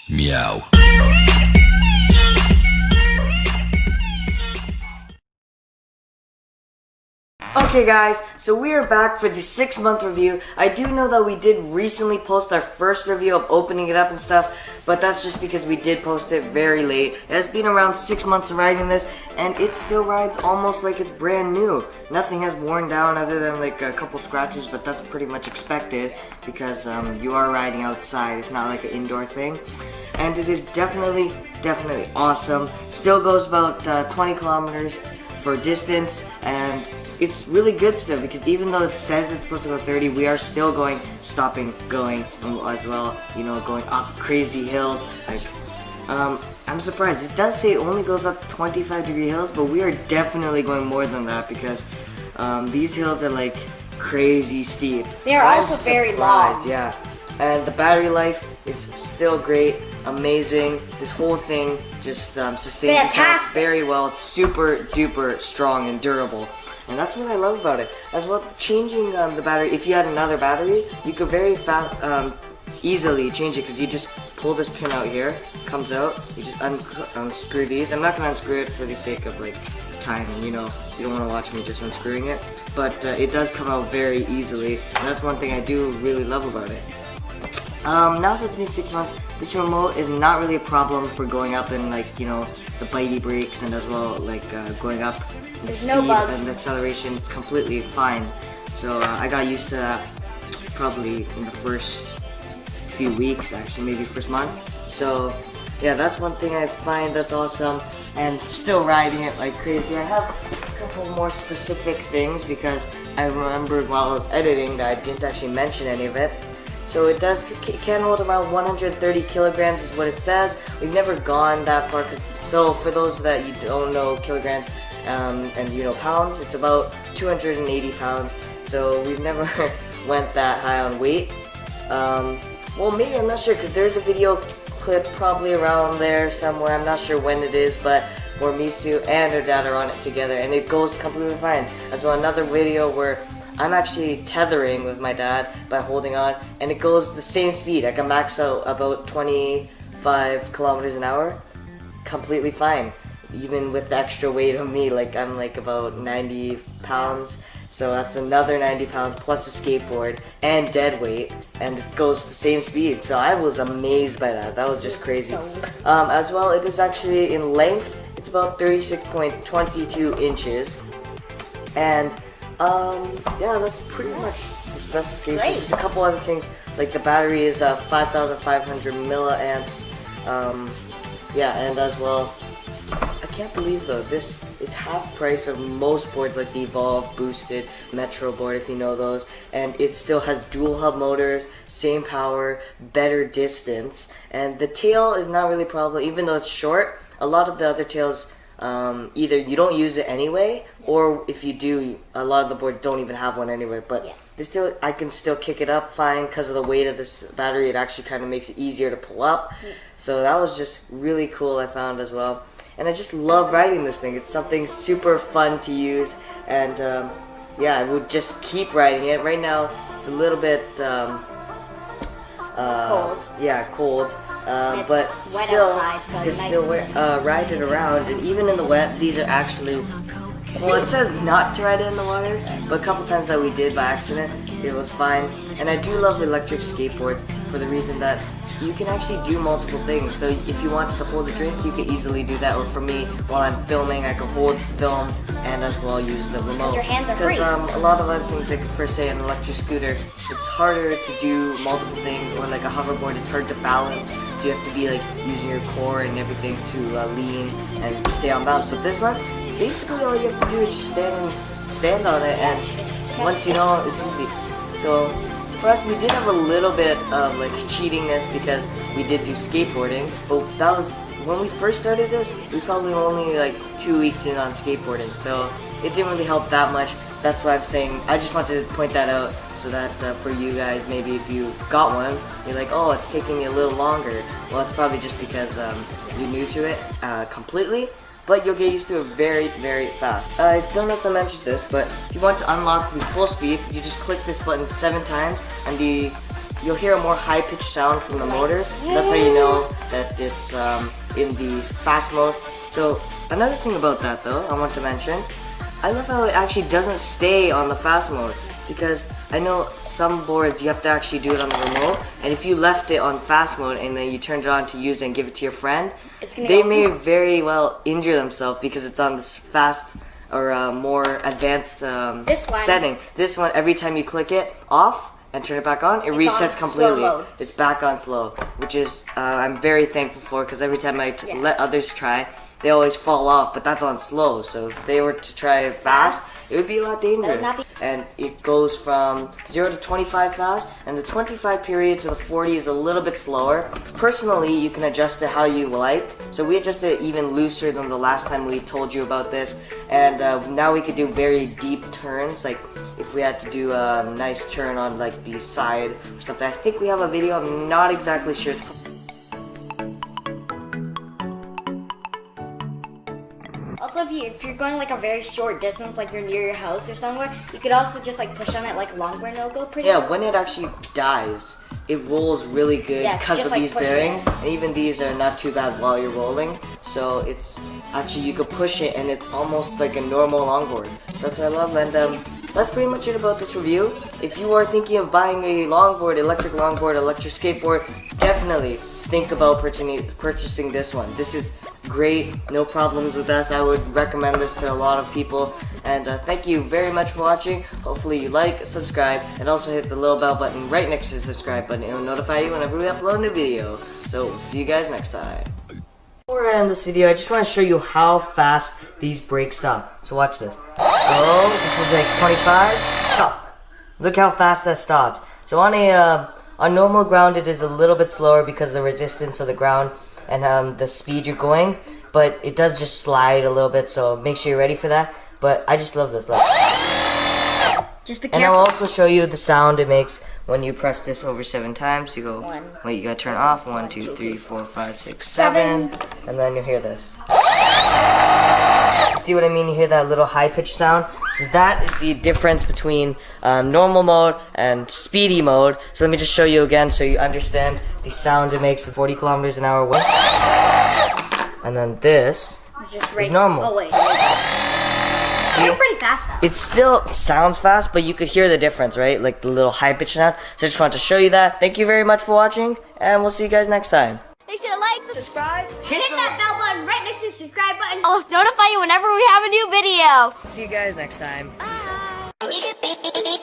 Meow. Okay guys, so we are back for the 6-month review. I do know that we did recently post our first review of opening it up and stuff, but that's just because we did post it very late. It has been around 6 months of riding this, and it still rides almost like it's brand new. Nothing has worn down other than like a couple scratches, but that's pretty much expected because you are riding outside. It's not like an indoor thing. And it is definitely awesome. Still goes about 20 kilometers for distance, and it's really good still because even though it says it's supposed to go 30, we are still going, stopping, going as well, you know, going up crazy hills. Like, I'm surprised. It does say it only goes up 25-degree hills, but we are definitely going more than that because these hills are like crazy steep. They are also very long. Yeah, and the battery life is still great, amazing. This whole thing just sustains itself very well. It's super duper strong and durable. And that's what I love about it. As well, changing the battery, if you had another battery, you could very easily change it because you just pull this pin out here, comes out, you just unscrew these. I'm not going to unscrew it for the sake of like time, and you know, you don't want to watch me just unscrewing it. But it does come out very easily, and that's one thing I do really love about it. Now that it's been 6 months, this remote is not really a problem for going up in like, you know, the bitey brakes, and as well like going up the There's speed no bugs. and the acceleration. It's completely fine. So I got used to that probably in the first few weeks, actually maybe first month. So yeah, that's one thing I find that's awesome, and still riding it like crazy. I have a couple more specific things because I remembered while I was editing that I didn't actually mention any of it. So it can hold around 130 kilograms is what it says. We've never gone that far. So for those that you don't know kilograms and you know pounds, it's about 280 pounds. So we've never went that high on weight. Well, maybe, I'm not sure, because there's a video clip probably around there somewhere. I'm not sure when it is, but where Misu and her dad are on it together, and it goes completely fine. As well, another video where I'm actually tethering with my dad by holding on, and it goes the same speed. I can max out about 25 kilometers an hour, completely fine. Even with the extra weight on me, like I'm like about 90 pounds, so that's another 90 pounds plus a skateboard and dead weight, and it goes the same speed. So I was amazed by that. That was just crazy. As well, it is actually in length, it's about 36.22 inches, and yeah, that's pretty much the specifications. There's a couple other things, like the battery is 5,500 milliamps. Yeah, and as well, I can't believe though, this is half price of most boards like the Evolve, Boosted, Metro board, if you know those, and it still has dual hub motors, same power, better distance, and the tail is not really a problem, even though it's short. A lot of the other tails, either you don't use it anyway, or if you do, a lot of the boards don't even have one anyway, but this still, I can still kick it up fine because of the weight of this battery. It actually kind of makes it easier to pull up. So that was just really cool, I found as well. And I just love riding this thing. It's something super fun to use, and yeah, I would just keep riding it. Right now, it's a little bit cold. Yeah, cold. But still, you can still ride it around, and even in the wet, these are actually, well, it says not to ride it in the water, but a couple times that we did by accident, it was fine. And I do love electric skateboards for the reason that you can actually do multiple things. So if you wanted to hold a drink, you could easily do that. Or for me, while I'm filming, I can hold film and as well use the remote. Because your hands are free. Because a lot of other things, like for say an electric scooter, it's harder to do multiple things, or like a hoverboard, it's hard to balance. So you have to be like using your core and everything to lean and stay on balance. But this one, basically all you have to do is just stand on it, and once you know, it's easy. So for us, we did have a little bit of like cheatingness because we did do skateboarding, but that was when we first started this. We probably only like 2 weeks in on skateboarding, so it didn't really help that much. that's why I'm saying, I just want to point that out so that for you guys, maybe if you got one, you're like, oh, it's taking me a little longer. Well, it's probably just because you're new to it completely, but you'll get used to it very, very fast. I don't know if I mentioned this, but if you want to unlock the full speed, you just click this button 7 times, and you'll hear a more high-pitched sound from the motors. That's how you know that it's in the fast mode. So another thing about that though, I want to mention, I love how it actually doesn't stay on the fast mode, because I know some boards you have to actually do it on the remote, and if you left it on fast mode and then you turned it on to use it and give it to your friend, they may very well injure themselves because it's on this fast or more advanced setting. This one, every time you click it off and turn it back on, it resets completely. It's back on slow, which is I'm very thankful for, because every time I let others try, they always fall off, but that's on slow. So if they were to try it fast, it would be a lot dangerous. And it goes from 0 to 25 fast, and the 25 period to the 40 is a little bit slower. Personally, you can adjust it how you like. So we adjusted it even looser than the last time we told you about this. And now we could do very deep turns, like if we had to do a nice turn on like the side or something. I think we have a video, I'm not exactly sure. Also, if you're going like a very short distance, like you're near your house or somewhere, you could also just like push on it like longboard and it'll go pretty well. When it actually dies, it rolls really good because of these bearings. And even these are not too bad while you're rolling. So it's actually, you could push it and it's almost like a normal longboard. So that's what I love. And that's pretty much it about this review. If you are thinking of buying a longboard, electric skateboard, definitely think about purchasing this one. This is great, no problems with us. I would recommend this to a lot of people. And thank you very much for watching. Hopefully you like, subscribe, and also hit the little bell button right next to the subscribe button. It will notify you whenever we upload a new video. So we'll see you guys next time. Before I end this video, I just want to show you how fast these brakes stop. So watch this. Go. This is like 25. Stop. Look how fast that stops. So on normal ground, it is a little bit slower because of the resistance of the ground and the speed you're going, but it does just slide a little bit, so make sure you're ready for that. But I just love this. Look. Just be careful. And I'll also show you the sound it makes when you press this over 7 times. You go, wait, you gotta turn it off. 1, 2, 3, 4, 5, 6, 7, and then you'll hear this. See what I mean? You hear that little high-pitched sound? So that is the difference between normal mode and speedy mode. So let me just show you again so you understand the sound it makes at 40 kilometers an hour. And then this is normal. Oh, wait. See? It's pretty fast though. It still sounds fast, but you could hear the difference, right? Like the little high-pitched sound. So I just wanted to show you that. Thank you very much for watching, and we'll see you guys next time. Make sure to like, subscribe, hit that bell button right next to the subscribe button. I'll notify you whenever we have a new video. See you guys next time. Bye.